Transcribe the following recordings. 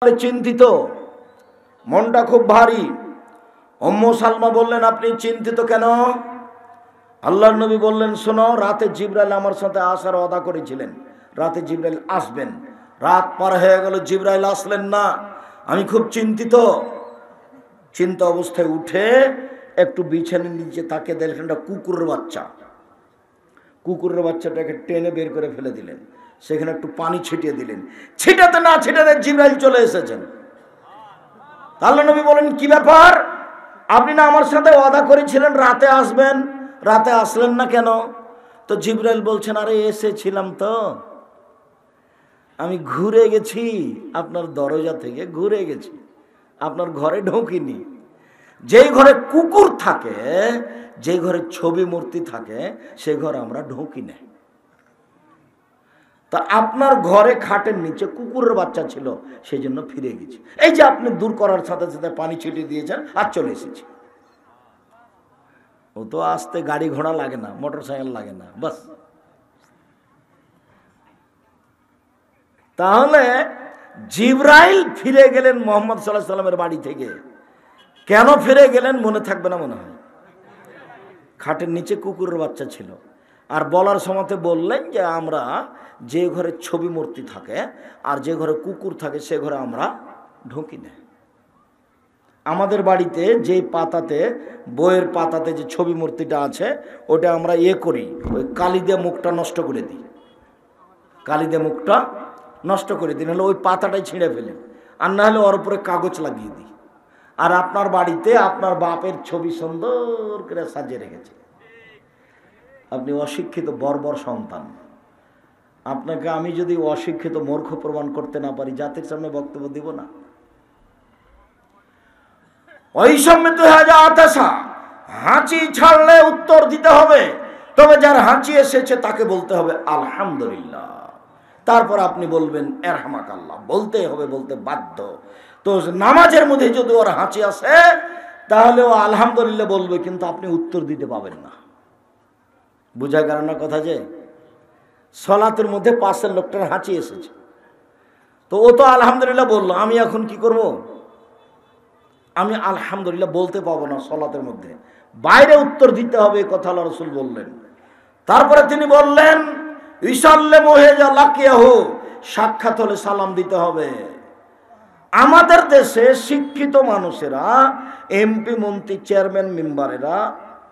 চিন্তিত, মনটা খুব ভারী। উম্মু সালমা বললেন, আপনি চিন্তিত কেন? আল্লাহর নবী বললেন, শোনো, রাতে জিবরাইল আমার সাথে আসার ওয়াদা করেছিলেন, রাতে জিবরাইল আসবেন। রাত পার হয়ে গেল, জিবরাইল আসলেন না। আমি খুব চিন্তিত। চিন্তা অবস্থায় উঠে একটু বিছানার নিচে তাকে দেখলেন একটা কুকুরের বাচ্চা। কুকুরের বাচ্চাটাকে টেনে বের করে ফেলে দিলেন, সেখানে একটু পানি ছিটিয়ে দিলেন। ছিটাতে না ছিটাতে জিবরাইল চলে এসেছেন। আল্লাহ নবী বলেন, কি ব্যাপার? আপনি না আমার সাথে ওয়াদা করেছিলেন রাতে আসবেন, রাতে আসলেন না কেন? তো জিবরাইল বলছেন, আরে এসেছিলাম তো, আমি ঘুরে গেছি আপনার দরজা থেকে, ঘুরে গেছি, আপনার ঘরে ঢুকিনি। যেই ঘরে কুকুর থাকে, যে ঘরে ছবি মূর্তি থাকে, সে ঘরে আমরা ঢুকি না। তা আপনার ঘরে খাটের নিচে কুকুরের বাচ্চা ছিল, সেই জন্য ফিরে গেছি। এই যে আপনি দূর করার সাথে সাথে পানি ছিটিয়ে দিয়েছেন, আর চলে এসেছি। ও তো আসতে গাড়ি ঘোড়া লাগে না, মোটর সাইকেল লাগে না, বাস। তাহলে জিবরাইল ফিরে গেলেন মুহাম্মদ সাল্লাল্লাহু আলাইহি সাল্লামের বাড়ি থেকে। কেন ফিরে গেলেন মনে থাকবে না মনে হয়। খাটের নিচে কুকুরের বাচ্চা ছিল, আর বলার সময়তে বললেন যে আমরা যে ঘরে ছবি মূর্তি থাকে আর যে ঘরে কুকুর থাকে, সে ঘরে আমরা ঢুকি না। আমাদের বাড়িতে যে পাতাতে, বইয়ের পাতাতে যে ছবি মূর্তিটা আছে, ওটা আমরা করি, ওই কালি দিয়ে মুখটা নষ্ট করে দিই, কালি দিয়ে মুখটা নষ্ট করে দিই, নাহলে ওই পাতাটাই ছিঁড়ে ফেলি, আর না হলে ওর উপরে কাগজ লাগিয়ে দিই। আর আপনার বাড়িতে আপনার বাপের ছবি সুন্দর করে সাজিয়ে রেখেছে। আপনি অশিক্ষিত বর্বর সন্তান। আপনাকে আমি যদি অশিক্ষিত মূর্খ প্রমাণ করতে না পারি, জাতির সামনে বক্তব্য দিব না। ওই সময় তো হাঁচি ছাড়লে উত্তর দিতে হবে, তবে যার হাঁচি এসেছে তাকে বলতে হবে আলহামদুলিল্লাহ। তারপর আপনি বলবেন এরহামাকাল্লাহ, বলতে হবে, বলতে বাধ্য। তো নামাজের মধ্যে যদি ওর হাঁচি আসে, তাহলে ও আলহামদুলিল্লাহ বলবে, কিন্তু আপনি উত্তর দিতে পাবেন না। বুঝা গেল না কথা? যে সলাতের মধ্যে পাশের লোকটার হাঁচি এসেছে, তো ও তো আলহামদুলিল্লাহ বললো, আমি এখন কি করব? আমি আলহামদুলিল্লাহ বলতে পাবো না সলাতের মধ্যে, বাইরে উত্তর দিতে হবে, কথা আল্লাহ রাসূল বললেন। তারপরে তিনি বললেন, ইসাল্লামু হিজা লাকিয়াহু, সাক্ষাৎ হলে সালাম দিতে হবে। আমাদের দেশে শিক্ষিত মানুষেরা, এমপি মন্ত্রী চেয়ারম্যান মেম্বারেরা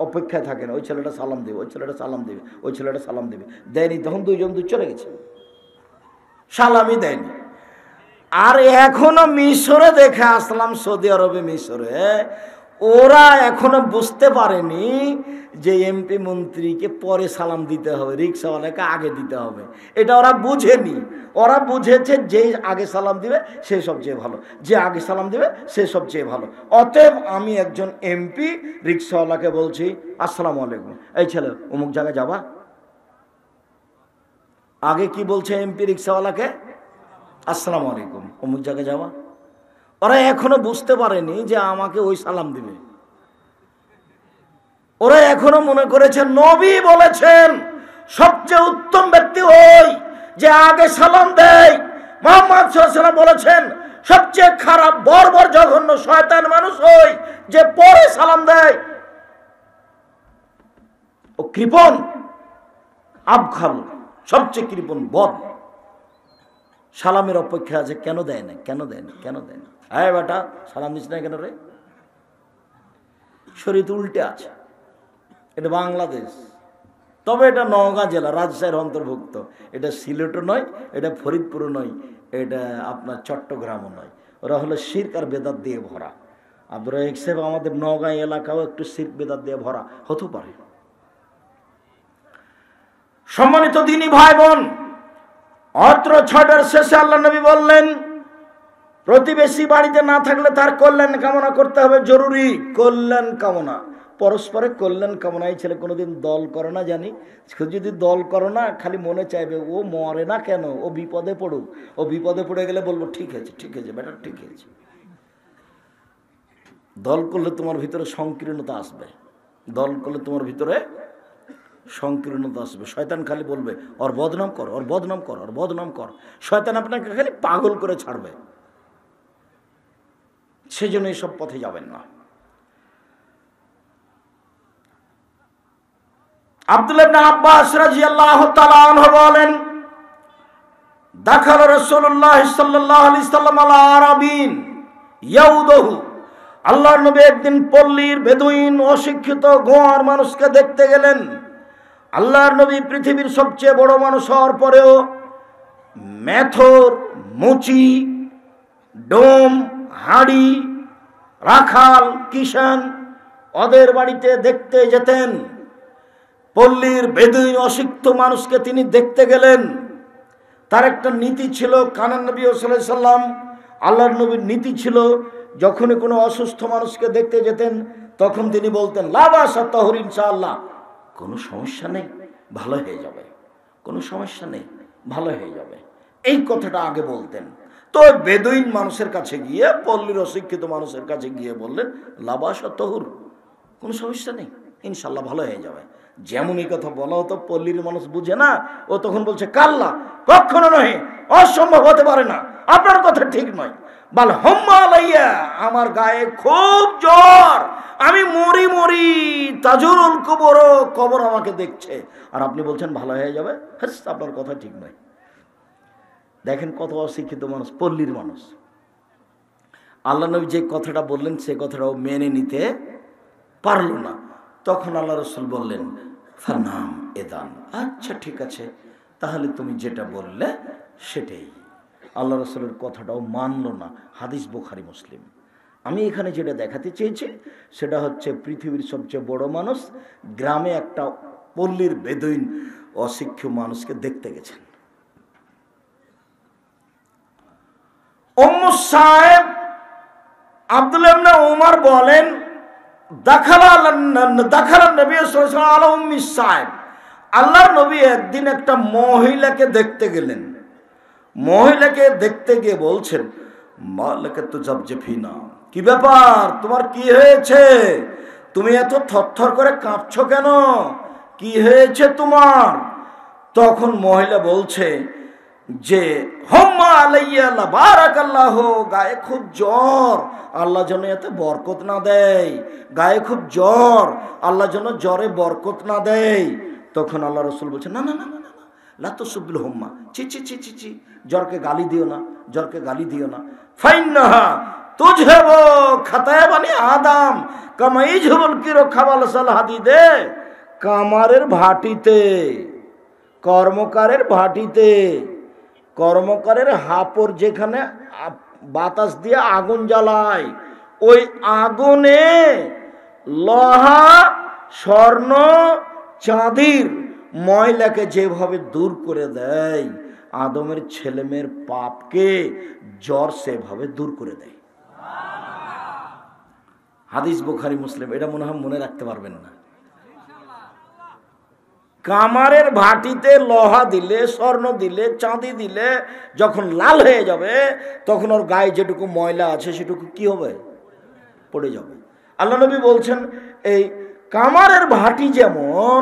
অপেক্ষায় থাকেন, ওই ছেলেটা সালাম দেবে, ওই ছেলেটা সালাম দেবে, ওই ছেলেটা সালাম দেবে, দেয়নি। তখন দুইজন দূর চলে গেছে, সালামই দেয়নি। আর এখনো মিশরে দেখে আসলাম, সৌদি আরবে, মিশরে ওরা এখনো বুঝতে পারেনি যে এমপি মন্ত্রীকে পরে সালাম দিতে হবে, রিক্সাওয়ালাকে আগে দিতে হবে। এটা ওরা বুঝেনি। ওরা বুঝেছে যে আগে সালাম দিবে সে সবচেয়ে ভালো, যে আগে সালাম দিবে সে সবচেয়ে ভালো। অতএব আমি একজন এমপি, রিক্সাওয়ালাকে বলছি, আসসালামু আলাইকুম, এই ছেলে অমুক জায়গায় যাবা? আগে কি বলছে এমপি রিক্সাওয়ালাকে? আসসালামু আলাইকুম, অমুক জায়গায় যাওয়া। ওরা এখনো বুঝতে পারেনি যে আমাকে ওই সালাম দিবে। ওরা এখনো মনে করেছেন নবী বলেছেন সবচেয়ে উত্তম ব্যক্তি ওই যে আগে সালাম দেয়। মুহাম্মদ সাল্লাল্লাহু আলাইহি ওয়াসাল্লাম বলেছেন সবচেয়ে খারাপ, বর্বর, জঘন্য, শয়তান মানুষ ওই যে পরে সালাম দেয়। ও কৃপণ, আবখাল, সবচেয়ে কৃপণ, বদ। সালামের অপেক্ষা আছে, কেন দেয় না, কেন দেয় না, কেন দেয় না? হ্যাঁ বেটা, সালাম দিস না কেন রে? শরীয়ত উল্টে আছে। এটা বাংলাদেশ, তবে এটা নওগাঁ জেলা, রাজশাহীর অন্তর্ভুক্ত। এটা সিলেটও নয়, এটা ফরিদপুরও নয়, এটা আপনার চট্টগ্রামও নয়। ওরা হলো শিরক আর বেদাত দিয়ে ভরা। আব্দুর রাজ্জাক সাহেব আমাদের নওগাঁ এলাকাও একটু শিরক বেদাত দিয়ে ভরা হতে পারে। সম্মানিত দিনী ভাই বোন, অত্র ছটার শেষে আল্লাহ নবী বললেন, প্রতিবেশী বাড়িতে না থাকলে তার কল্যাণ কামনা করতে হবে, জরুরি কল্যাণ কামনা, পরস্পরের কল্যাণ কামনা। এই ছেলে কোনোদিন দল করে না জানি, যদি দল করো না, খালি মনে চাইবে ও মরে না কেন, ও বিপদে পড়ুক। ও বিপদে পড়ে গেলে বলবো ঠিক আছে, ঠিক আছে বেটা, ঠিক আছে। দল করলে তোমার ভিতরে সংকীর্ণতা আসবে, দল করলে তোমার ভিতরে সংকীর্ণতা আসবে। শয়তান খালি বলবে ওর বদনাম কর, ওর বদনাম কর, ওর বদনাম কর। শয়তান আপনাকে খালি পাগল করে ছাড়বে। সেজন্য এইসব পথে যাবেন না। আব্দুল্লাহ ইবনে আব্বাস রাদিয়াল্লাহু তাআলা আনহু বলেন, দাখাল রাসূলুল্লাহ সাল্লাল্লাহু আলাইহি সাল্লাম আলা আরাবিন ইয়াউদহু, আল্লাহর নবী একদিন পল্লীর বেদুইন অশিক্ষিত গোয়ার মানুষকে দেখতে গেলেন। আল্লাহর নবী পৃথিবীর সবচেয়ে বড় মানুষ হওয়ার পরেও মেথর, মুচি, ডোম, হাড়ি, রাখাল, কিষান ওদের বাড়িতে দেখতে যেতেন। পল্লীর বেদুইন অশিক্ষিত মানুষকে তিনি দেখতে গেলেন। তার একটা নীতি ছিল, কানান নবী সাল্লাল্লাহু আলাইহি সাল্লাম, আল্লাহর নবীর নীতি ছিল, যখনই কোনো অসুস্থ মানুষকে দেখতে যেতেন তখন তিনি বলতেন, লা বাসা তাহুর ইনশাআল্লাহ, কোনো সমস্যা নেই, ভালো হয়ে যাবে, কোনো সমস্যা নেই, ভালো হয়ে যাবে, এই কথাটা আগে বলতেন। তো বেদুইন মানুষের কাছে গিয়ে, পল্লীর অশিক্ষিত মানুষের কাছে গিয়ে বললেন, লা বাসা তাহুর, কোনো সমস্যা নেই, ইনশাআল্লাহ ভালো হয়ে যাবে। যেমন এই কথা বলা হতো, পল্লীর মানুষ বুঝে না, ও তখন বলছে, কাল্লা, কখনো নয়, অসম্ভব হতে পারে না, আপনার কথা ঠিক নয়, বাল হুম্মা আলাইয়া, আমার গায়ে খুব জ্বর, আমি মরি মরি, তাজুরুল কবর, কবর আমাকে দেখছে, আর আপনি বলছেন ভালো হয়ে যাবে, আপনার কথা ঠিক নয়। দেখেন কত অশিক্ষিত মানুষ, পল্লীর মানুষ। আল্লাহ নবী যে কথাটা বললেন সে কথাটাও মেনে নিতে পারল না। তখন আল্লাহ রাসূল বললেন, ফানাম এদান, আচ্ছা ঠিক আছে, তাহলে তুমি যেটা বললে সেটাই। আল্লাহ রাসূলের কথাটাও মানল না। হাদিস বুখারী মুসলিম। আমি এখানে যেটা দেখাতে চেয়েছি সেটা হচ্ছে, পৃথিবীর সবচেয়ে বড় মানুষ গ্রামে একটা পল্লীর বেদুইন অশিক্ষিত মানুষকে দেখতে গেছেন। উম্মু সাহেব আব্দুল্লাহ ইবনে উমর বলেন, আল্লাহর নবী একদিন একটা মহিলাকে দেখতে গেলেন। মহিলাকে দেখতে গিয়ে বলছেন, মালাকা তুজাবজিফিনা, কি ব্যাপার, তোমার কি হয়েছে, তুমি এত থরথর করে কাঁপছো কেন, কি হয়েছে তোমার? তখন মহিলা বলছে যে, হুম্মা আলাইয়া লা বারাকাল্লাহু, গায়ে খুব জ্বর, আল্লাহ যেন এতে বরকত না দেয়, গায়ে খুব জ্বর, আল্লাহ যেন জ্বরে বরকত না দেয়। তখন আল্লাহ রাসূল বলছেন, না না না না না, লা তুসবিল হুম্মা, চি চি চি চি চি, জ্বরকে গালি দিও না, জ্বরকে গালি দিও না। ফাইন্নাহা তুজহাবু খাতায়া বানি আদম কামা ইজহুল কিরো খাবাল সাল হাদিদে, কামারের ভাটিতে, কর্মকারের ভাটিতে, কর্মকারের হাপড় যেখানে বাতাস দিয়ে আগুন জ্বালায়, ওই আগুনে লোহা, স্বর্ণ, চাঁদির ময়লাকে যেভাবে দূর করে দেয়, আদমের ছেলেমেয়ের পাপকে জ্বর সেভাবে দূর করে দেয়। হাদিস বুখারী মুসলিম। এটা মনে হয় মনে রাখতে পারবেন না। কামারের ভাটিতে লোহা দিলে, স্বর্ণ দিলে, চাঁদি দিলে যখন লাল হয়ে যাবে তখন ওর গায়ে যেটুকু ময়লা আছে সেটুকু কি হবে? পড়ে যাবে। আল্লাহ নবী বলছেন, এই কামারের ভাটি যেমন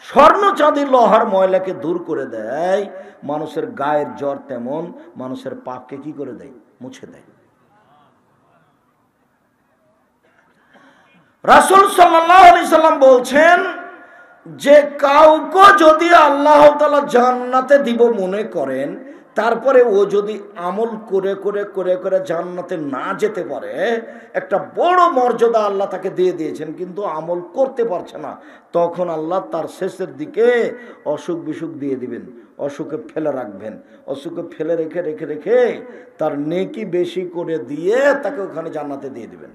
স্বর্ণ চাঁদি লোহার ময়লাকে দূর করে দেয়, মানুষের গায়ের জ্বর তেমন মানুষের পাপকে কি করে দেয়? মুছে দেয়। রাসূল সাল্লাল্লাহু আলাইহি সাল্লাম বলছেন যে কাউকে যদি আল্লাহ তাআলা জান্নাতে দিব মনে করেন, তারপরে ও যদি আমল করে করে করে করে জান্নাতে না যেতে পারে, একটা বড় মর্যাদা আল্লাহ তাকে দিয়ে দিয়েছেন, কিন্তু আমল করতে পারছে না, তখন আল্লাহ তার শেষের দিকে অসুখ বিসুখ দিয়ে দিবেন, অসুখে ফেলে রাখবেন, অসুখে ফেলে রেখে রেখে রেখে তার নেকি বেশি করে দিয়ে তাকে ওখানে জান্নাতে দিয়ে দিবেন।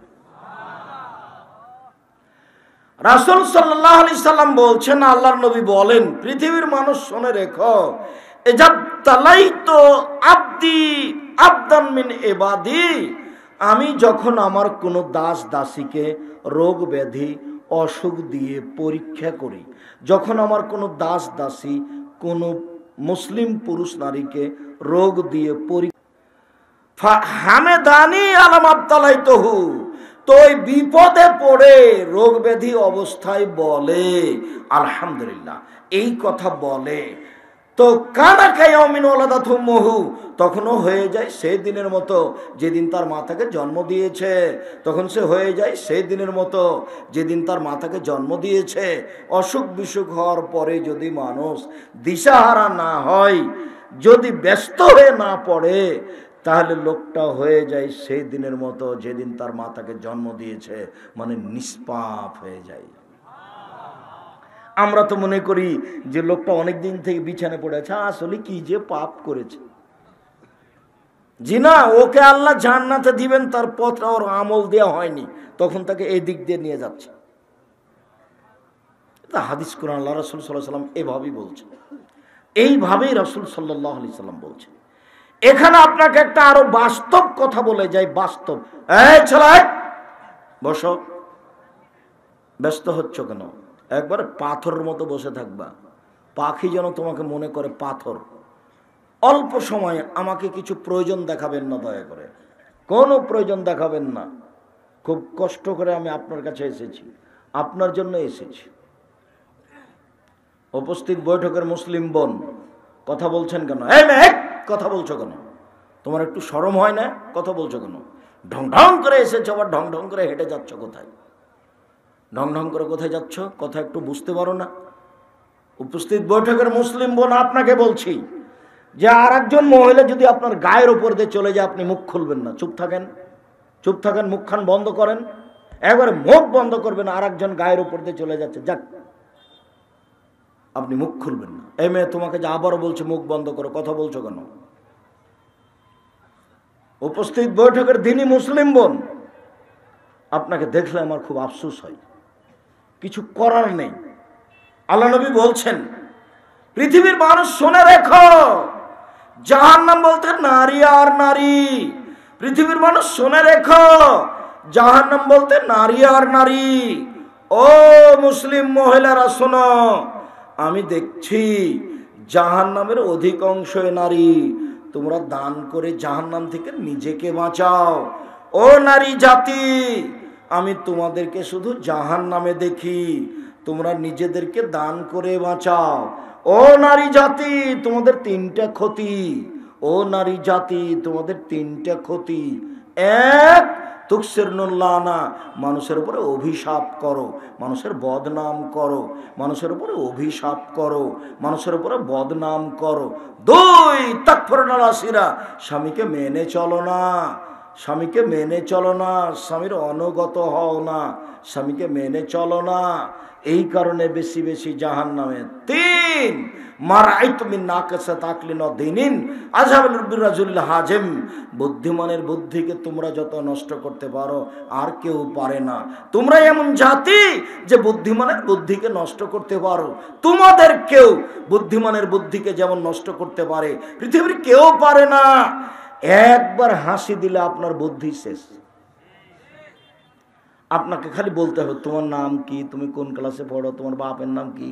রাসূল সাল্লাল্লাহু আলাইহি সাল্লাম বলছেন, আল্লাহর নবী বলেন, পৃথিবীর মানুষ শুনে রেখো, এজাবতালাইতু আবদি আবদান মিন ইবাদি, আমি যখন আমার কোনো দাস দাসীকে রোগ ব্যাধি অসুখ দিয়ে পরীক্ষা করি, যখন আমার কোনো দাস দাসী কোনো মুসলিম পুরুষ নারীকে রোগ দিয়ে পরীক্ষা, হামেদানি আলাম আবতালাইতুহু, তো ওই বিপদে পড়ে রোগ ব্যাধি অবস্থায় বলে আলহামদুলিল্লাহ, এই কথা বলে, তো কানা কায়ামিন ওয়ালাদাতহু উম্মুহু, তখনও হয়ে যায় সেই দিনের মতো যেদিন তার মাতাকে জন্ম দিয়েছে, তখন সে হয়ে যায় সেই দিনের মতো যেদিন তার মাতাকে জন্ম দিয়েছে। অসুখ বিসুখ হওয়ার পরে যদি মানুষ দিশাহারা না হয়, যদি ব্যস্ত হয়ে না পড়ে, তাহলে লোকটা হয়ে যায় সেই দিনের মতো যেদিন তার মাতাকে জন্ম দিয়েছে, মানে নিষ্পাপ হয়ে যায়। আমরা তো মনে করি যে লোকটা অনেক দিন থেকে বিছানে পড়ে আছে, আসলে কি যে পাপ করেছে। জি না, ওকে আল্লাহ জান্নাতে দিবেন, তার পথটা ওর আমল দেওয়া হয়নি, তখন তাকে এই দিক দিয়ে নিয়ে যাচ্ছে। হাদিস কোরআন আল্লাহ রাসূল সাল্লাল্লাহু আলাইহি ওয়াসাল্লাম এভাবেই বলছেন, এইভাবেই রাসূল সাল্লাল্লাহু আলাইহি ওয়াসাল্লাম বলছেন। এখানে আপনাকে একটা আরো বাস্তব কথা বলে যাই, বাস্তব। এই ছেলে বসো, ব্যস্ত হচ্ছ কেন? একবারে পাথরের মতো বসে থাকবা, পাখি যেন তোমাকে মনে করে পাথর। অল্প সময় আমাকে কিছু প্রয়োজন দেখাবেন না, দয়া করে কোনো প্রয়োজন দেখাবেন না। খুব কষ্ট করে আমি আপনার কাছে এসেছি, আপনার জন্য এসেছি। উপস্থিত বৈঠকের মুসলিম বোন, কথা বলছেন কেন? এই মেয়ে, কথা বলছো কেন? তোমার একটু শরম হয় না? কথা বলছো কেন? ঢং ঢং করে এসেছো, আবার ঢং ঢং করে হেঁটে যাচ্ছ কোথায়? ঢং ঢং করে কোথায় যাচ্ছ? কথা একটু বুঝতে পারো না? উপস্থিত বৈঠকের মুসলিম বোন, আপনাকে বলছি যে আর একজন মহিলা যদি আপনার গায়ের উপর দিয়ে চলে যায়, আপনি মুখ খুলবেন না, চুপ থাকেন, চুপ থাকেন, মুখখান বন্ধ করেন, একবারে মুখ বন্ধ করবেন। আর একজন গায়ের উপর দিয়ে চলে যাচ্ছে, যাক, আপনি মুখ খুলবেন না। এই মেয়ে, তোমাকে যে আবারও বলছে মুখ বন্ধ করো, কথা বলছো কেন? উপস্থিত বৈঠকের দিনই মুসলিম বোন, আপনাকে দেখলে আমার খুব আফসোস হয়, কিছু করার নেই। আল্লাহ নবী বলছেন, পৃথিবীর মানুষ শুনে রেখো, জাহান্নাম বলতে নারী আর নারী। পৃথিবীর মানুষ শুনে রেখো, জাহান্নাম বলতে নারী আর নারী। ও মুসলিম মহিলারা শোনো, আমি দেখছি জাহান্নামের অধিকাংশই নারী। তোমরা দান করে জাহান্নাম থেকে নিজেকে বাঁচাও। ও নারী জাতি, আমি তোমাদেরকে শুধু জাহান্নামে দেখি, তোমরা নিজেদেরকে দান করে বাঁচাও। ও নারী জাতি, তোমাদের তিনটা ক্ষতি। ও নারী জাতি, তোমাদের তিনটা ক্ষতি। এক, তুকসিরুল্লানা, মানুষের উপরে অভিশাপ করো, মানুষের বদনাম করো, মানুষের উপরে অভিশাপ করো, মানুষের উপরে বদনাম করো। দুই, তাকফুরুল আসিরা, স্বামীকে মেনে চলো না, স্বামীকে মেনে চলো না, স্বামীর অনুগত হও না, স্বামীকে মেনে চলো না, এই কারণে বেশি বেশি জাহান্নামে। তিন, মারাইতু মিন নাকাসাত আকলিন দিনিন আযহাবুল বিরাজুল হাজিম, বুদ্ধিমানের বুদ্ধিকে তোমরা যত নষ্ট করতে পারো আর কেউ পারে না। তোমরা এমন জাতি যে বুদ্ধিমানের বুদ্ধিকে নষ্ট করতে পারো, তোমাদের কেউ বুদ্ধিমানের বুদ্ধিকে যেমন নষ্ট করতে পারে পৃথিবীর কেউ পারে না। একবার হাসি দিলে আপনার বুদ্ধি শেষ। আপনাকে খালি বলতে হবে তোমার নাম কি, তুমি কোন ক্লাসে পড়ো, তোমার বাপের নাম কি,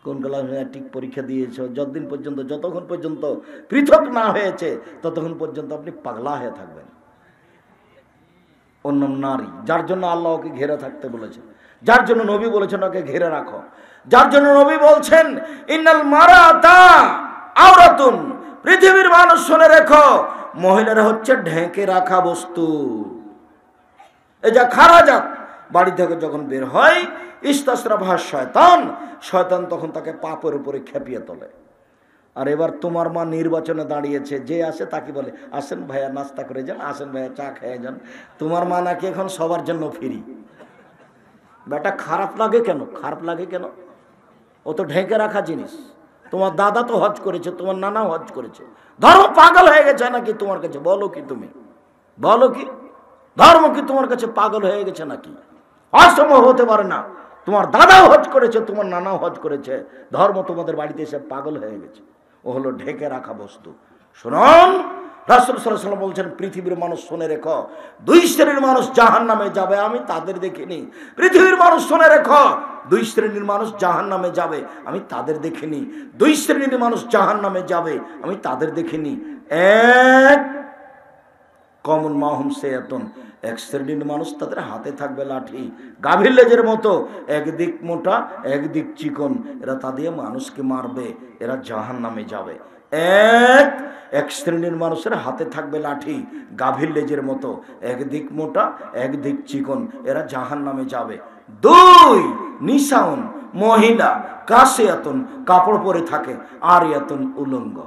কোন ক্লাসে ম্যাট্রিক পরীক্ষা দিয়েছ, যতক্ষণ পর্যন্ত পৃথক না হয়েছে ততক্ষণ পর্যন্ত আপনি পাগলা হয়ে থাকবেন। অন্য নারী, যার জন্য আল্লাহ ওকে ঘেরে থাকতে বলেছেন, যার জন্য নবী বলেছেন ওকে ঘেরে রাখো, যার জন্য নবী বলছেন ইন্নাল মারাতা আওরাতুন, পৃথিবীর মানুষ শুনে রেখো, মহিলারা হচ্ছে ঢেকে রাখা বস্তু। এই যা খারাজাত, বাড়ি থেকে যখন বের হয়, ইস্তাসরাফা শয়তান, শয়তান তখন তাকে পাপের উপরে খেপিয়ে তোলে। আর এবার তোমার মা নির্বাচনে দাঁড়িয়েছে, যে আসে তাকে বলে আসেন ভাইয়া নাস্তা করে যান, আসেন ভাইয়া চা খেয়ে যান। তোমার মা নাকি এখন সবার জন্য ফ্রি। বেটা খারাপ লাগে কেন? খারাপ লাগে কেন? ও তো ঢেকে রাখা জিনিস। তোমার দাদা তো হজ করেছে, তোমার নানাও হজ করেছে। ধর্ম পাগল হয়ে গেছে নাকি তোমার কাছে? বলো কি, তুমি বলো কি, ধর্ম কি তোমার কাছে পাগল হয়ে গেছে নাকি? অসম্ভব হতে পারে না। তোমার দাদাও হজ করেছে, তোমার নানাও হজ করেছে, ধর্ম তোমাদের বাড়িতে এসে পাগল হয়ে গেছে। ও হলো ঢেকে রাখা বস্তু। শুনুন, রাসূল সাল্লাল্লাহু আলাইহি ওয়াসাল্লাম বলছেন পৃথিবীর মানুষ শুনে রেখো, দুই শ্রেণীর মানুষ জাহান্নামে যাবে, আমি তাদের দেখিনি। পৃথিবীর মানুষ শুনে রেখো, দুই শ্রেণীর মানুষ জাহান্নামে যাবে, আমি তাদের দেখিনি। দুই শ্রেণীর মানুষ জাহান্নামে যাবে, আমি তাদের দেখিনি। এক, কমন মাহুম সেয়াতুন, এক শ্রেণীর মানুষ তাদের হাতে থাকবে লাঠি, গাভীর লেজের মতো, একদিক মোটা একদিক চিকন, এরা তা দিয়ে মানুষকে মারবে, এরা জাহান্নামে যাবে। এক শ্রেণীর মানুষের হাতে থাকবে লাঠি, গাভীর লেজের মতো, একদিক মোটা একদিক চিকন, এরা জাহান্নামে যাবে। দুই, নিসাউন, মহিলা, কাসিয়াতুন, কাপড় পরে থাকে, আরিয়াতুন, উলঙ্গ।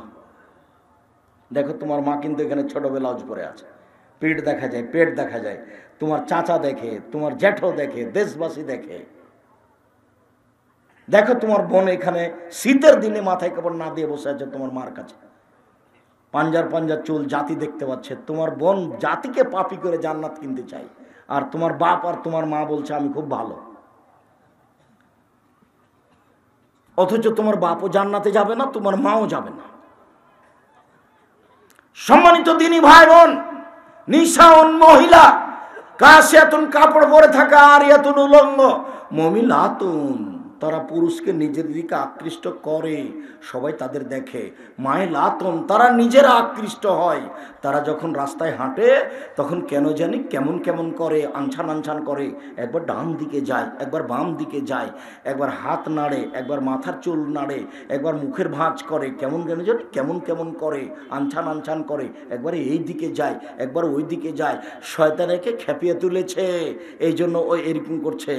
দেখো তোমার মা কিন্তু এখানে ছোট ব্লাউজ পরে আছে, পেট দেখা যায়, পেট দেখা যায়, তোমার চাচা দেখে, তোমার জ্যাঠো দেখে, দেশবাসী দেখে। দেখো তোমার বোন এখানে শীতের দিনে মাথায় কাপড় না দিয়ে বসে আছে তোমার মার কাছে, পাঞ্জার পাঞ্জার চুল, জাতি দেখতে পাচ্ছে। তোমার বোন জাতিকে পাপি করে জান্নাত কিনতে চাই, আর তোমার বাপ আর তোমার মা বলছে আমি খুব ভালো। অথচ তোমার বাপও জান্নাতে যাবে না, তোমার মাও যাবে না। সম্মানিত দিনী ভাই বোন, নিসাউন, মহিলা, কাসিয়াতুন, কাপড় পরে থাকা, আরিয়াতুন, উলঙ্গ, মুমিলাতুন, তারা পুরুষকে নিজের দিকে আকৃষ্ট করে, সবাই তাদের দেখে। মাইলাতুন, তারা নিজেরা আকৃষ্ট হয়। তারা যখন রাস্তায় হাঁটে তখন কেন জানি কেমন কেমন করে, আনছান আনছান করে, একবার ডান দিকে যায়, একবার বাম দিকে যায়, একবার হাত নাড়ে, একবার মাথার চুল নাড়ে, একবার মুখের ভাঁজ করে, কেমন কেন জানি কেমন কেমন করে, আনছান আনছান করে, একবার এই দিকে যায়, একবার ওই দিকে যায়। শয়তানকে খেপিয়ে তুলেছে, এই জন্য ও এরকম করছে।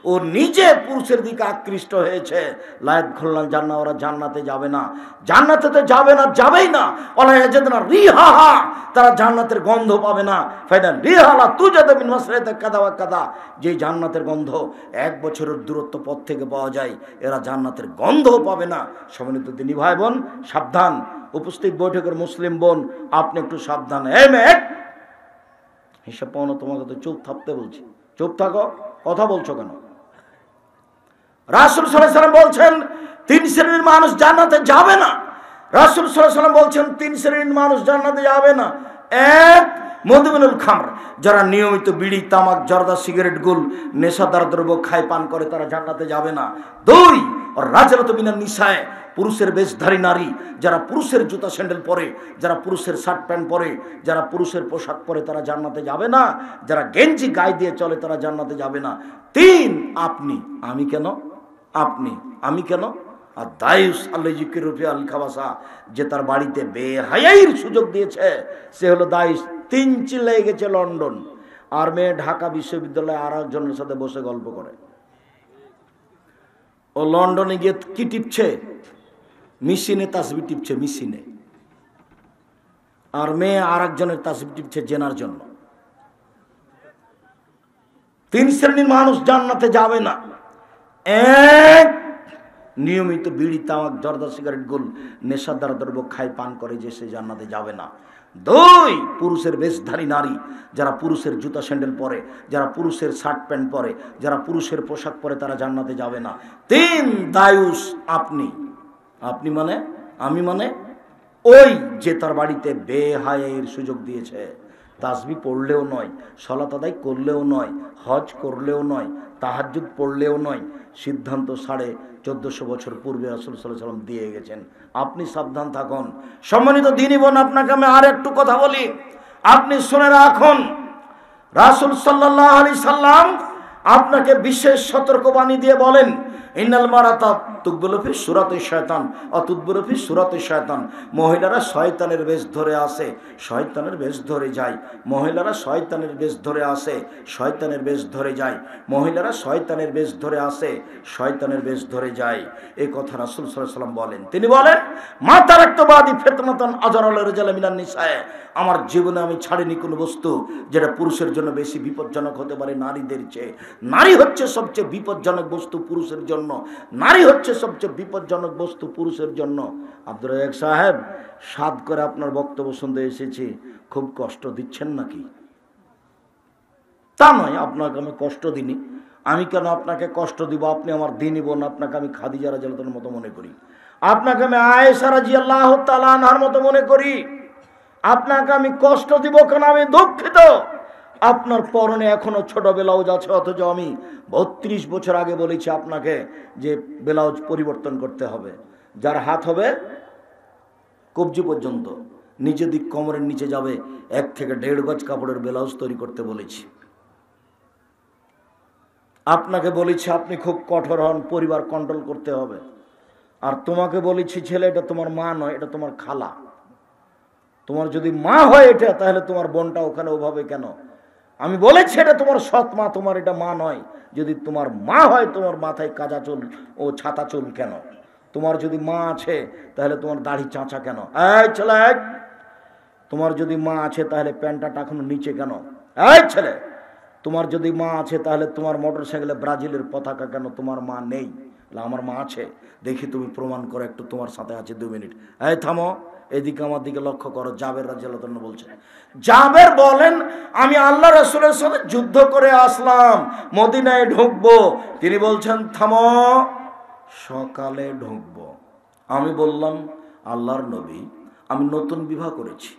ও নিজে পুরুষের দিকে আকৃষ্ট হয়েছে। লায়াত খুললাম জান্নাত, ওরা জান্নাতে যাবে না, জান্নাতে তো যাবে না, যাবেই না। ওলা ইয়াজিদুনা রিহাহা, তারা জান্নাতের গন্ধ পাবে না। ফাইনাল রিহালা তুজাদু মিন মাসরাতি কাদা ওয়া কাদা, যে জান্নাতের গন্ধ 1 বছরের দূরত্ব পথ থেকে পাওয়া যায়, এরা জান্নাতের গন্ধও পাবে না। সম্মানিত দিনী ভাই বোন, সাবধান। উপস্থিত বৈঠকের মুসলিম বোন, আপনি একটু সাবধান। এই মেয়ে, হিসাব পাওনা, তোমাকে তো চুপ থাকতে বলছি, চুপ থাকো, কথা বলছো কেন? রাসূল সাল্লাল্লাহু আলাইহি ওয়াসাল্লাম বলছেন 3 শ্রেণীর মানুষ জান্নাতে যাবে না। রাসূল সাল্লাল্লাহু আলাইহি ওয়াসাল্লাম বলছেন 3 শ্রেণীর মানুষ জান্নাতে যাবে না। এক, মুদমিনুল খামর, যারা নিয়মিত বিড়ি, তামাক, জর্দা, সিগারেট, গুল, নেশাদার দ্রব্য খায়, পান করে, তারা জান্নাতে যাবে না। 2, রাজরাতু মিনান নিসায়ে, পুরুষের বেশধারী নারী, যারা পুরুষের জুতা স্যান্ডেল পরে, যারা পুরুষের শার্ট প্যান্ট পরে, যারা পুরুষের পোশাক পরে, তারা জান্নাতে যাবে না। যারা গেঞ্জি গায়ে দিয়ে চলে, তারা জান্নাতে যাবে না। 3, আপনি, আমি কেন, আপনি, আমি কেন? আর দায়ুস আল্লাহ জিকির রুফি আল খাবাসা, যে তার বাড়িতে বেহায়াইর সুযোগ দিয়েছে, সে হলো দায়ুস। 3 চিল্লাই গেছে লন্ডন, আর মেয়ে ঢাকা বিশ্ববিদ্যালয়ে আর একজনের সাথে বসে গল্প করে। ও লন্ডনে গিয়ে কি টিপছে? মেশিনে তাসবি টিপছে, মেশিনে। আর মেয়ে আর একজনের তাসবি টিপছে জেনার জন্য। 3 শ্রেণীর মানুষ জান্নাতে যাবে না। এক, নিয়মিত বিড়ি, তামাক, জর্দা, সিগারেট, গুল, নেশাদার দ্রব্য খায়, পান করে, যে সে জান্নাতে যাবে না। 2, পুরুষের বেশধারী নারী, যারা পুরুষের জুতা স্যান্ডেল পরে, যারা পুরুষের শার্ট প্যান্ট পরে, যারা পুরুষের পোশাক পরে, তারা জান্নাতে যাবে না। 3, দায়ুস, আপনি, আপনি মানে, আমি মানে, ওই যে তার বাড়িতে বেহায়াইর সুযোগ দিয়েছে, তাসবিহ পড়লেও নয়, সালাত আদায় করলেও নয়, হজ করলেও নয়, তাহাজ্জুদ পড়লেও নয়, সিদ্ধান্ত 1450 বছর পূর্বে রাসূল সাল্লাল্লাহু আলাইহি ওয়াসাল্লাম দিয়ে গেছেন। আপনি সাবধান থাকুন। সম্মানিত দিনী বোন, আপনাকে আমি আর একটু কথা বলি, আপনি শুনে রাখুন। রাসূল সাল্লাল্লাহু আলাইহি সাল্লাম আপনাকে বিশেষ সতর্কবাণী দিয়ে বলেন, ইন্নাল মারাতা তুকবুলু ফি সূরাতি শায়তান ও তুদবুরু ফি সূরাতি শায়তান, মহিলারা শয়তানের বেশ ধরে আসে, শয়তানের বেশ ধরে যায়। মহিলারা শয়তানের বেশ ধরে আসে, শয়তানের বেশ ধরে যায়। মহিলারা শয়তানের বেশ ধরে আসে, শয়তানের বেশ ধরে যায়। এই কথা রাসূল সাল্লাল্লাহু আলাইহি ওয়াসাল্লাম বলেন। তিনি বলেন, মা তারাকতু বাদি ফিতনাতান আযরাল রিজাল মিনান নিসায়ে, আমার জীবনে আমি ছাড়িনি কোনো বস্তু যেটা পুরুষের জন্য বেশি বিপজ্জনক হতে পারে নারীদের চেয়ে। নারী হচ্ছে সবচেয়ে বিপজ্জনক বস্তু পুরুষের জন্য, নারী হচ্ছে সবচেয়ে বিপজ্জনক বস্তু পুরুষের জন্য। আব্দুর রাজ্জাক সাহেব, সাদ করে আপনার বক্তব্য শুনতে এসেছি, খুব কষ্ট দিচ্ছেন নাকি? তা নয়, আপনাকে আমি কষ্ট দিইনি। আমি কেন আপনাকে কষ্ট দিব? আপনি আমার দিনী বোন, আপনাকে আমি খাদিজা রাদিয়াল্লাহু তাআলার মতো মনে করি, আপনাকে আমি আয়েশা রাদিয়াল্লাহু তাআলা আনহার মতো মনে করি। আপনাকে আমি কষ্ট দিব কেন? আমি দুঃখিত। আপনার পরনে এখনো ছোট ব্লাউজ আছে, অথচ আমি 32 বছর আগে বলেছি আপনাকে যে ব্লাউজ পরিবর্তন করতে হবে। যার হাত হবে কবজি পর্যন্ত, নিচে দিক কোমরের নিচে যাবে 1 থেকে 1.5 গজ কাপড়ের ব্লাউজ তৈরি করতে বলেছি। আপনাকে বলেছি আপনি খুব কঠোর হন, পরিবার কন্ট্রোল করতে হবে। আর তোমাকে বলেছি ছেলে এটা তোমার মা নয়, এটা তোমার খালা। তোমার যদি মা হয় এটা, তাহলে তোমার বোনটা ওখানে ওভাবে কেন? আমি বলেছি এটা তোমার সৎ মা, তোমার এটা মা নয়। যদি তোমার মা হয় তোমার মাথায় কাজা চুল ও ছাতা চুল কেন? তোমার যদি মা আছে তাহলে তোমার দাড়ি চাঁচা কেন? এই ছেলে, তোমার যদি মা আছে তাহলে প্যান্টটা টাকানো নিচে কেন? এই ছেলে, তোমার যদি মা আছে তাহলে তোমার মোটর সাইকেলে ব্রাজিলের পতাকা কেন? তোমার মা নেই। আমার মা আছে, দেখি তুমি প্রমাণ করো একটু তোমার সাথে আছে। 2 মিনিট। এই থামো, এদিকে আমার দিকে লক্ষ্য করো। জাবের রাদিয়াল্লাহু আনহু বলছেন, জাবের বলেন আমি আল্লাহ রাসূলের সাথে যুদ্ধ করে আসলাম, মদিনায় ঢুকবো। তিনি বলছেন থামো, সকালে ঢুকবো। আমি বললাম আল্লাহর নবী, আমি নতুন বিবাহ করেছি,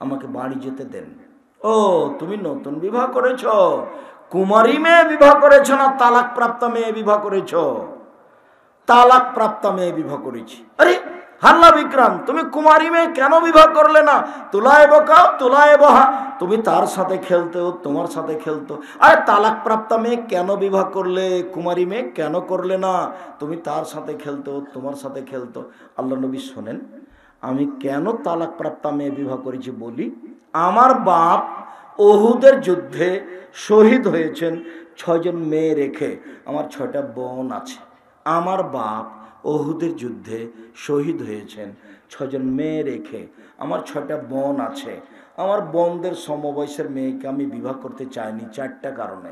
আমাকে বাড়ি যেতে দেন। ও তুমি নতুন বিবাহ করেছ? কুমারী মেয়ে বিবাহ করেছ না তালাক প্রাপ্ত মেয়ে বিবাহ করেছ? তালাক প্রাপ্ত মেয়ে বিবাহ করেছি। আরে হাল্লা বিক্রাম, তুমি কুমারী মেয়ে কেন বিবাহ করলে না? তুলায় বকাও তুলায় বহা, তুমি তার সাথে খেলতেও তোমার সাথে খেলতো। আরে তালাক প্রাপ্ত মেয়ে কেন বিবাহ করলে? কুমারী মেয়ে কেন করলে না? তুমি তার সাথে খেলতো তোমার সাথে খেলতো। আল্লাহ নবী শোনেন, আমি কেন তালাক প্রাপ্ত মেয়ে বিবাহ করেছি বলি। আমার বাপ ওহুদের যুদ্ধে শহীদ হয়েছেন 6 জন মেয়ে রেখে। আমার 6টা বোন আছে। আমার বাপ ওহুদের যুদ্ধে শহীদ হয়েছেন 6 জন মেয়ে রেখে। আমার 6টা বোন আছে। আমার বোনদের সমবয়সের মেয়েকে আমি বিবাহ করতে চাইনি 4টা কারণে।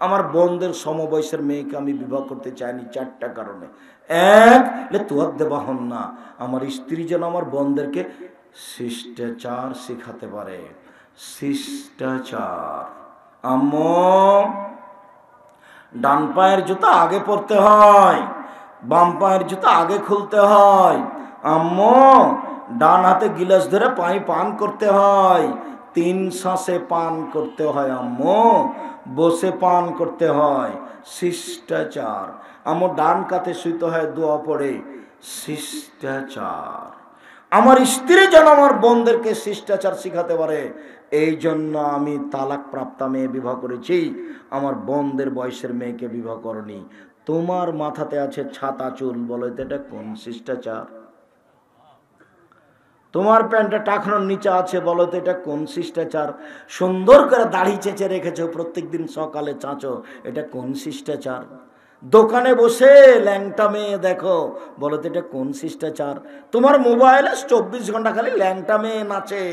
আমার বোনদের সমবয়সের মেয়েকে আমি বিবাহ করতে চাইনি 4টা কারণে। এক, তুয়ার দেবা হন না, আমার স্ত্রী যেন আমার বোনদেরকে শিষ্টাচার শেখাতে পারে। শিষ্টাচার। আম্মু, ডান পায়ের জুতা আগে পরতে হয়, বাম পায়ের জুতা আগে খুলতে হয়। আম্মু, ডান হাতে গিলাস ধরে পানি পান করতে হয়, 3 শ্বাসে পান করতে হয়। আম্মু, বসে পান করতে হয়। শিষ্টাচার। আম্মু, ডান কাতে শুইতে হয় দোয়া পড়ে। শিষ্টাচার। আমার স্ত্রী যেন আমার বোনদেরকে শিষ্টাচার শিখাতে পারে, এই জন্য আমি তালাক প্রাপ্ত মেয়ে বিবাহ করেছি। আমার বোনদের বয়সের মেয়েকে বিবাহ করনি। তোমার মাথাতে আছে ছাতা চুল, বলো তো এটা কোন শিষ্টাচার? তোমার প্যান্টটা টাকানোর নিচে আছে, বলো তো এটা কোন শিষ্টাচার? সুন্দর করে দাড়ি চেঁচে রেখেছো, প্রত্যেকদিন সকালে চাঁচো, এটা কোন শিষ্টাচার? দোকানে বসে ল্যাংটা মেয়ে দেখো, বলো তো এটা কোন শিষ্টাচার? তোমার মোবাইলে 24 ঘন্টা খালি ল্যাংটা মেয়ে নাচে,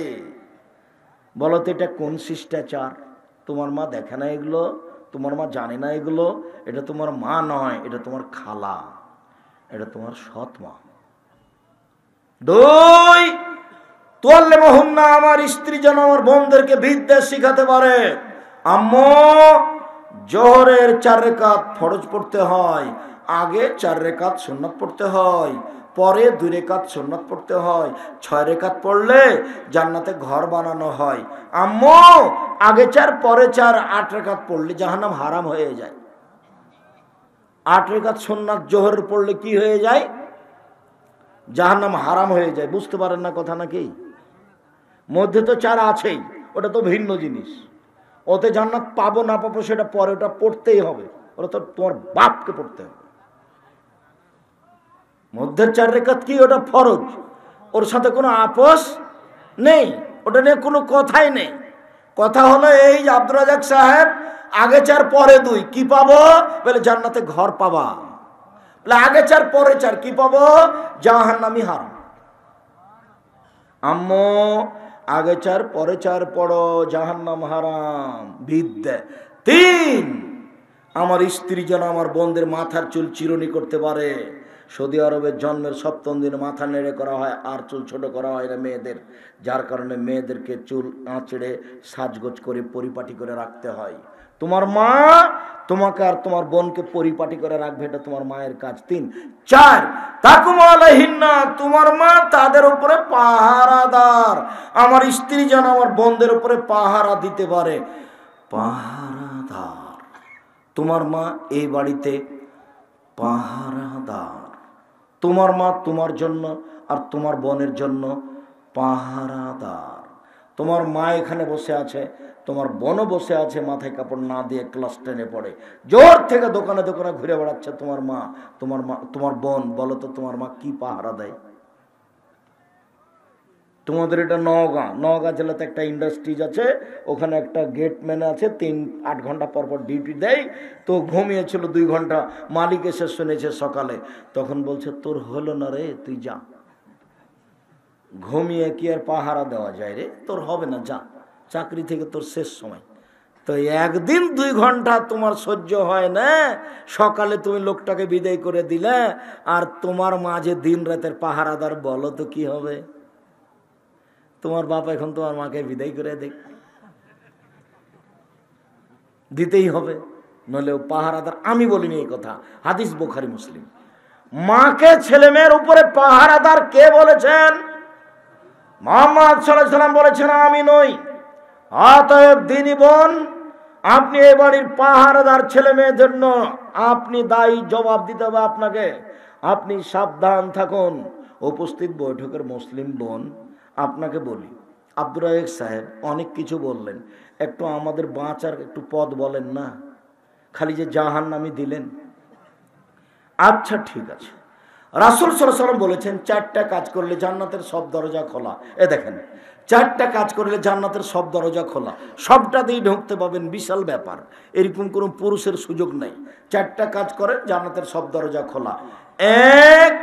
বলো তো এটা কোন শিষ্টাচার? তোমার মা দেখে না এগুলো, তোমার মা জানে না এগুলো। এটা তোমার মা নয়, এটা তোমার খালা, এটা তোমার সৎ মা। 2, তোয়াল্লে মহুন্না, আমার স্ত্রী যেন আমার বোনদেরকে বিদ্যা শিখাতে পারে। আম্মু, জোহরের 4 রাকাত ফরজ পড়তে হয়, আগে 4 রাকাত সুন্নাত পড়তে হয়, পরে 2 রাকাত সুন্নাত পড়তে হয়। 6 রাকাত পড়লে জান্নাতে ঘর বানানো হয়। আম্মু, আগে 4 পরে 4, 8 রাকাত পড়লে জাহান্নাম হারাম হয়ে যায়। 8 রাকাত সুন্নাত জোহরের পড়লে কি হয়ে যায়? জাহান্নাম হারাম হয়ে যায়। বুঝতে পারেন না কথা নাকি? মধ্যে তো 4 আছেই, ওটা তো ভিন্ন জিনিস। ওতে জান্নাত পাবো না পাবো সেটা পরে, ওটা পড়তেই হবে, ওটা তো তোমার বাপকে পড়তে হবে। মধ্যের 4 রাকাত কি? ওটা ফরজ, ওর সাথে কোনো আপোষ নেই, ওটা নিয়ে কোনো কথাই নেই। কথা হলো এই যে আব্দুর রাজাক সাহেব, আগে 4 পরে 2 কি পাবো? বলে জান্নাতে ঘর পাবা। বলে আগে 4 পরে 4 কি পাবো? জাহান্নামী হারাম। আম্মু, আগে 4 পরে 4 পড়ো, জাহান্নাম হারাম। বিদ্যা। 3, আমার স্ত্রী যেন আমার বোনদের মাথার চুল চিরুনি করতে পারে। সৌদি আরবের জন্মের 7ম দিনে মাথা নেড়ে করা হয়, আর চুল ছোট করা হয় না মেয়েদের, যার কারণে মেয়েদেরকে চুল আঁচড়ে সাজগোজ করে পরিপাটি করে রাখতে হয়। তোমার মা তোমাকে আর তোমার বোনকে পরিপাটি করে রাখবে, এটা তোমার মায়ের কাজ। 3, 4, তাকুম আলাইহিন্না, তোমার মা তাদের উপরে পাহারাদার। আমার স্ত্রী যেন আমার বোনদের উপরে পাহারা দিতে পারে। পাহারাদার। তোমার মা এই বাড়িতে পাহারাদার। তোমার মা তোমার জন্য আর তোমার বোনের জন্য পাহারাদার। তোমার মা এখানে বসে আছে, তোমার বোনও বসে আছে, মাথায় কাপড় না দিয়ে ক্লাস 10-এ পড়ে, জোর থেকে দোকানে দোকানে ঘুরে বেড়াচ্ছে তোমার মা। তোমার বোন, বলো তো তোমার মা কি পাহারা দেয়? তোমাদের এটা নওগাঁ জেলাতে একটা ইন্ডাস্ট্রিজ আছে, ওখানে একটা গেটম্যান আছে, 3-8 ঘন্টা পর পর ডিউটি দেয়। তো ঘুমিয়েছিল 2 ঘন্টা, মালিক এসে শুনেছে সকালে, তখন বলছে তোর হলো না রে, তুই যা, ঘুমিয়ে কি আর পাহারা দেওয়া যায় রে, তোর হবে না, যা, চাকরি থেকে তোর শেষ সময়। তো একদিন 2 ঘন্টা তোমার সহ্য হয় না, সকালে তুমি লোকটাকে বিদায় করে দিলে, আর তোমার মাঝে দিন রাতের পাহারাদার, বলো তো কি হবে? তোমার বাপ এখন তোমার মাকে বিদায় করে দিতেই হবে, নইলে পাহারাদার। আমি বলিনি এই কথা, হাদিস বুখারী মুসলিম। মাকে ছেলে মেয়ের উপরে পাহারাদার কে বলেছেন? মুহাম্মদ সাল্লাল্লাহু আলাইহি ওয়াসাল্লাম বলেছেন, আমি নই। অতএব দিনী বোন, আপনি এই বাড়ির পাহারাদার, ছেলে মেয়েদের জন্য আপনি দায়ী, জবাব দিতে হবে আপনাকে। আপনি সাবধান থাকুন। উপস্থিত বৈঠকের মুসলিম বোন, আপনাকে বলি, আব্দুর রাজ্জাক সাহেব অনেক কিছু বললেন, একটু আমাদের বাঁচার একটু পথ বলেন না, খালি যে জাহান্নামী দিলেন। আচ্ছা ঠিক আছে, রাসূল সাল্লাল্লাহু আলাইহি ওয়াসাল্লাম বলেছেন 4টা কাজ করলে জান্নাতের সব দরজা খোলা। এ দেখেন, 4টা কাজ করলে জান্নাতের সব দরজা খোলা, সবটা দিয়ে ঢুকতে পাবেন, বিশাল ব্যাপার, এরকম কোনো পুরুষের সুযোগ নেই। 4টা কাজ করে জান্নাতের সব দরজা খোলা। 1,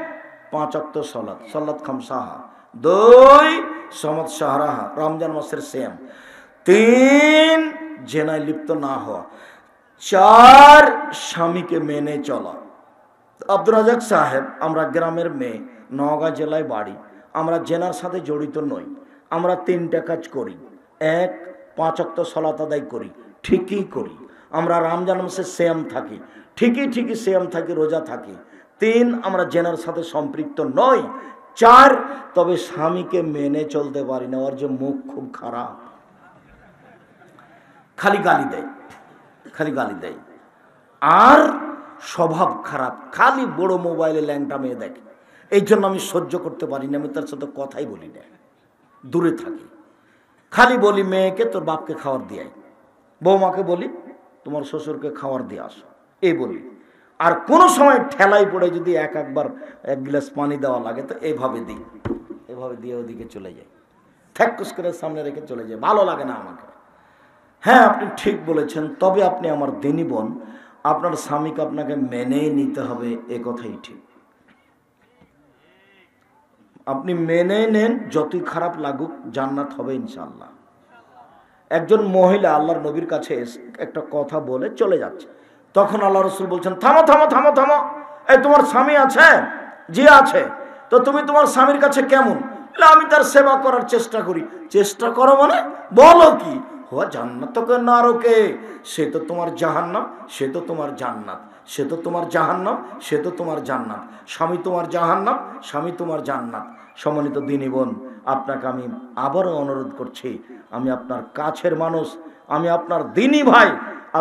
5 ওয়াক্ত সালাত, সালাত খামসাহা। 2, সমাদ শাহরাহা, রমজান মাসের সিয়াম। 3, জেনায় লিপ্ত না হওয়া। 4, স্বামীকে মেনে চলা। আব্দুর রাজ্জাক সাহেব, আমরা গ্রামের মেয়ে, নওগাঁ জেলায় বাড়ি, আমরা জেনার সাথে জড়িত নই, আমরা 3টা কাজ করি। 1, 5 ওয়াক্ত সালাত আদায় করি, ঠিকই করি। আমরা রমজান মাসে সিয়াম থাকি, ঠিকই সিয়াম থাকি, রোজা থাকি। 3, আমরা জেনার সাথে সম্পৃক্ত নই। 4, তবে স্বামীকে মেনে চলতে পারি না, ওর যে মুখ খুব খারাপ, খালি গালি দেয়, আর স্বভাব খারাপ, খালি বড় মোবাইলে ল্যাংটা মেয়ে দেখে। এই জন্য আমি সহ্য করতে পারি না, আমি তার সাথে কথাই বলি না, দূরে থাকি। খালি বলি মেয়েকে তোর বাপকে খাবার দিয়ে, বৌমাকে বলি তোমার শ্বশুরকে খাবার দিয়ে আসো, এই বলি। আর কোনো সময় ঠেলাই পড়ে যদি একবার 1 গ্লাস পানি দেওয়া লাগে, তো এইভাবে দিই, এভাবে দিয়ে ওদিকে চলে যাই, থ্যাকুস করে সামনে রেখে চলে যায়, ভালো লাগে না আমাকে। হ্যাঁ, আপনি ঠিক বলেছেন, তবে আপনি আমার দিনী বোন, আপনার স্বামীকে আপনাকে মেনেই নিতে হবে, এ কথাই ঠিক। আপনি মেনে নেন, যতই খারাপ লাগুক, জান্নাত হবে ইনশাআল্লাহ। একজন মহিলা আল্লাহর নবীর কাছে একটা কথা বলে চলে যাচ্ছে, তখন আল্লাহ রাসূল বলছেন, থামো থামো থামো থামো, এই তোমার স্বামী আছে? জি আছে। তো তুমি তোমার স্বামীর কাছে কেমন? আমি তার সেবা করার চেষ্টা করি। চেষ্টা করো মানে? বলো কি? হওয়া জান্নাত কে নারকে, সে তো তোমার জাহান্নাম, সে তো তোমার জান্নাত, সে তো তোমার জাহান্নাম, সে তো তোমার জান্নাত, স্বামী তোমার জাহান্নাম, স্বামী তোমার জান্নাত। সম্মানিত দিনী বোন, আপনাকে আমি আবারও অনুরোধ করছি, আমি আপনার কাছের মানুষ, আমি আপনার দিনী ভাই,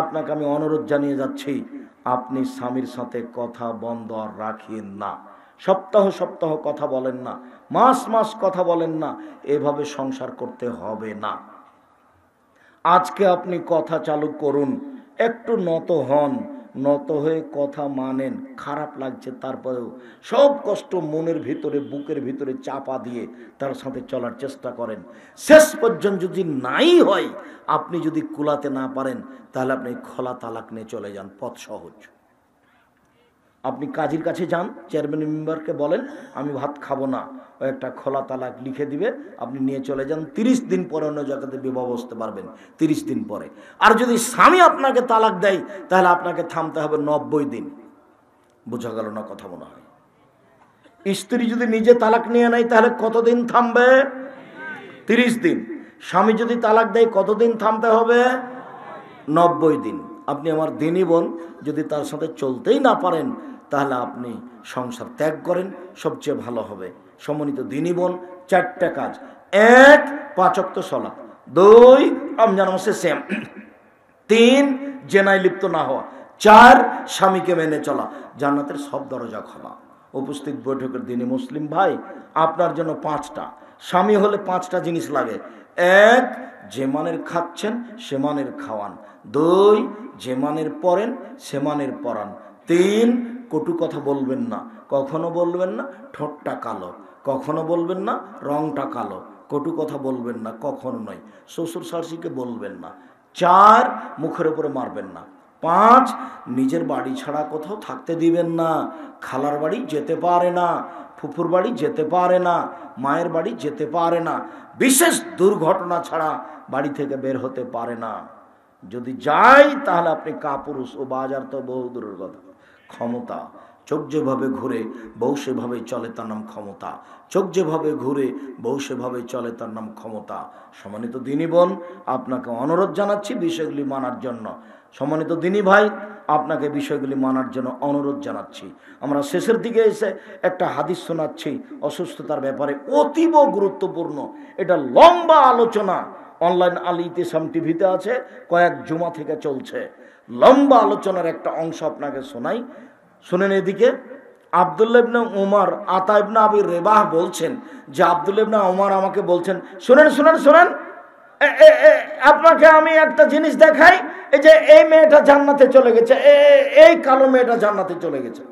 আপনাকে আমি অনুরোধ জানিয়ে যাচ্ছি, আপনি স্বামীর সাথে কথা বন্ধ আর রাখেন না, সপ্তাহ সপ্তাহ কথা বলেন না, মাস মাস কথা বলেন না, এভাবে সংসার করতে হবে না। আজকে আপনি কথা চালু করুন, একটু নত হন, নত হয়ে কথা মানেন, খারাপ লাগছে তারপরেও সব কষ্ট মনের ভিতরে, বুকের ভিতরে চাপা দিয়ে তার সাথে চলার চেষ্টা করেন। শেষ পর্যন্ত যদি নাই হয়, আপনি যদি কুলাতে না পারেন, তাহলে আপনি খোলা তালাক নিয়ে চলে যান, পথ সহজ। আপনি কাজীর কাছে যান, চেয়ারম্যান মেম্বারকে বলেন আমি ভাত খাবো না, ও একটা খোলা তালাক লিখে দিবে, আপনি নিয়ে চলে যান। 30 দিন পরে অন্য জায়গাতে বিবাহ বসতে পারবেন, 30 দিন পরে। আর যদি স্বামী আপনাকে তালাক দেয়, তাহলে আপনাকে থামতে হবে 90 দিন। বোঝা গেল না কথা? মনে হয় স্ত্রী যদি নিজে তালাক নিয়ে নেয়, তাহলে কতদিন থামবে? 30 দিন। স্বামী যদি তালাক দেয়, কতদিন থামতে হবে? 90 দিন। আপনি আমার দিনী বোন, যদি তার সাথে চলতেই না পারেন, তাহলে আপনি সংসার ত্যাগ করেন, সবচেয়ে ভালো হবে। সম্মানিত দিনী বোন, 4টা কাজ: 1, 5 ওয়াক্ত সালাত; 2, রমজান মাসে সিয়াম; 3, জেনায় লিপ্ত না হওয়া; 4, স্বামীকে মেনে চলা। জান্নাতের সব দরজা খোলা। উপস্থিত বৈঠকের দিনী মুসলিম ভাই, আপনার জন্য 5টা। স্বামী হলে 5টা জিনিস লাগে। 1, যে মানের খাচ্ছেন সে মানের খাওয়ান। 2, যে মানের পরেন সে মানের পরান। 3, কটু কথা বলবেন না, কখনো বলবেন না ঠোঁটটা কালো, কখনো বলবেন না রংটা কালো, কটু কথা বলবেন না, কখনো নয়। শ্বশুর শাশুড়িকে বলবেন না। 4, মুখের উপরে মারবেন না। 5, নিজের বাড়ি ছাড়া কোথাও থাকতে দিবেন না। খালার বাড়ি যেতে পারে না, ফুফুর বাড়ি যেতে পারে না, মায়ের বাড়ি যেতে পারে না, বিশেষ দুর্ঘটনা ছাড়া বাড়ি থেকে বের হতে পারে না। যদি যাই তাহলে আপনি কাপুরুষ, ও বাজার তো বহু দূরের কথা। ক্ষমতা, চোখ যেভাবে ঘুরে বউ সেভাবে চলে, তার নাম ক্ষমতা। চোখ যেভাবে ঘুরে বউ সেভাবে চলে, তার নাম ক্ষমতা। সম্মানিত দিনী বোন, আপনাকে অনুরোধ জানাচ্ছি বিষয়গুলি মানার জন্য। সম্মানিত দিনী ভাই, আপনাকে বিষয়গুলি মানার জন্য অনুরোধ জানাচ্ছি। আমরা শেষের দিকে এসে একটা হাদিস শোনাচ্ছি অসুস্থতার ব্যাপারে, অতীব গুরুত্বপূর্ণ। এটা লম্বা আলোচনা, অনলাইন আল ইতিসাম টিভিতে আছে, কয়েক জুমা থেকে চলছে। লম্বা আলোচনার একটা অংশ আপনাকে শোনাই, শুনেন। এদিকে আব্দুল্লাহ ইবনে উমর, আতা ইবনে আবি রেবাহ বলছেন যে আব্দুল্লাহ ইবনে উমর আমাকে বলছেন, শুনেন শুনেন শুনেন, আপনাকে আমি একটা জিনিস দেখাই। এই যে এই মেয়েটা জান্নাতে চলে গেছে, এই কালো মেয়েটা জান্নাতে চলে গেছে।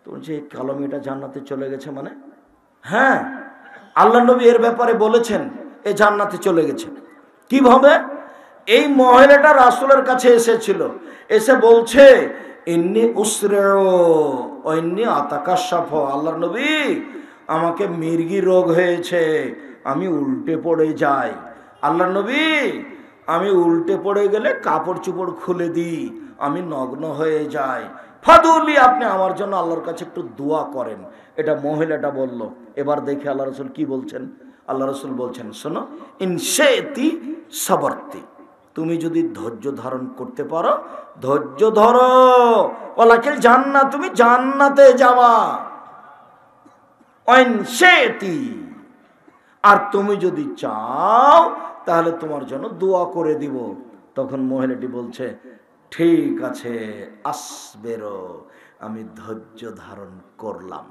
তো যে কালো মেয়েটা জান্নাতে চলে গেছে মানে? হ্যাঁ, আল্লাহ নবী এর ব্যাপারে বলেছেন এ জান্নাতে চলে গেছে। কিভাবে? এই মহিলাটা রাসূলের কাছে এসেছিল, এসে বলছে ইন্নী উসরেও ইন্নী আতাকাশাফ, আল্লাহর নবী আমাকে মির্গি রোগ হয়েছে, আমি উল্টে পড়ে যাই। আল্লাহর নবী আমি উল্টে পড়ে গেলে কাপড় চোপড় খুলে দিই, আমি নগ্ন হয়ে যাই। ফাদুলি, আপনি আমার জন্য আল্লাহর কাছে একটু দোয়া করেন। এটা মহিলাটা বলল। এবার দেখে আল্লাহ রসুল কি বলছেন। আল্লাহ রসুল বলছেন, শোনো, ইনশেতি সাবরতি, তুমি যদি ধৈর্য ধারণ করতে পারো ধৈর্য ধরো, ওয়ালাকিল জান্নাত, তুমি জান্নাতে যাবা। ইনশেতি, আর তুমি যদি চাও তাহলে তোমার জন্য দোয়া করে দিব। তখন মহিলাটি বলছে, ঠিক আছে, আসবেরো, আমি ধৈর্য ধারণ করলাম।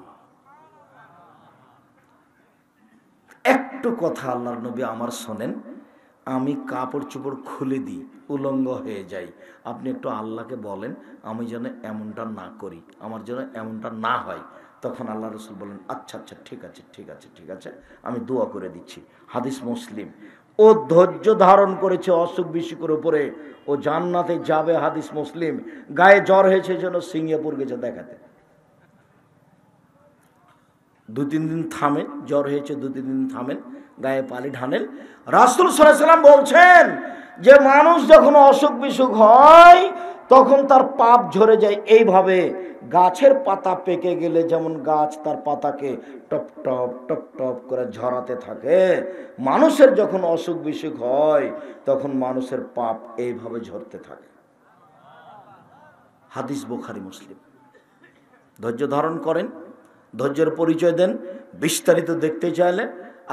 একটু কথা আল্লাহর নবী আমার শোনেন, আমি কাপড় চোপড় খুলে দিই, উলঙ্গ হয়ে যাই, আপনি একটু আল্লাহকে বলেন আমি যেন এমনটা না করি, আমার যেন এমনটা না হয়। তখন আল্লাহ রসুল বলেন, আচ্ছা আচ্ছা ঠিক আছে ঠিক আছে ঠিক আছে, আমি দোয়া করে দিচ্ছি। হাদিস মুসলিম। ও ধৈর্য ধারণ করেছে অসুখ বিসুখের উপরে, ও জান্নাতে যাবে। হাদিস মুসলিম। গায়ে জ্বর হয়েছে যেন সিঙ্গাপুর গেছে দেখাতে, 2-3 দিন থামেন, জ্বর হয়েছে 2-3 দিন থামেন, গায়ে পানি ঢানেন। রাসূল সাল্লাল্লাহু আলাইহি ওয়াসাল্লাম বলছেন যে মানুষ যখন অসুখ বিসুখ হয় তখন তার পাপ ঝরে যায়। এইভাবে গাছের পাতা পেকে গেলে যেমন গাছ তার পাতাকে টপ টপ টপ টপ করে ঝরাতে থাকে, মানুষের যখন অসুখ বিসুখ হয় তখন মানুষের পাপ এইভাবে ঝরতে থাকে। হাদিস বুখারী মুসলিম। ধৈর্য ধারণ করেন, ধৈর্যের পরিচয় দেন। বিস্তারিত দেখতে চাইলে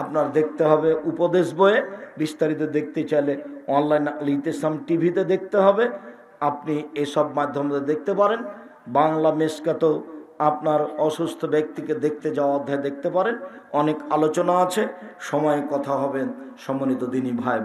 আপনার দেখতে হবে উপদেশ বইয়ে, বিস্তারিত দেখতে চাইলে অনলাইন আল ইতিসাম টিভিতে দেখতে হবে। আপনি এসব মাধ্যমে দেখতে পারেন। বাংলা মেশকাতেও আপনার অসুস্থ ব্যক্তিকে দেখতে যাওয়া অধ্যায় দেখতে পারেন। অনেক আলোচনা আছে, সময়ে কথা হবে। সম্মানিত দিনী ভাই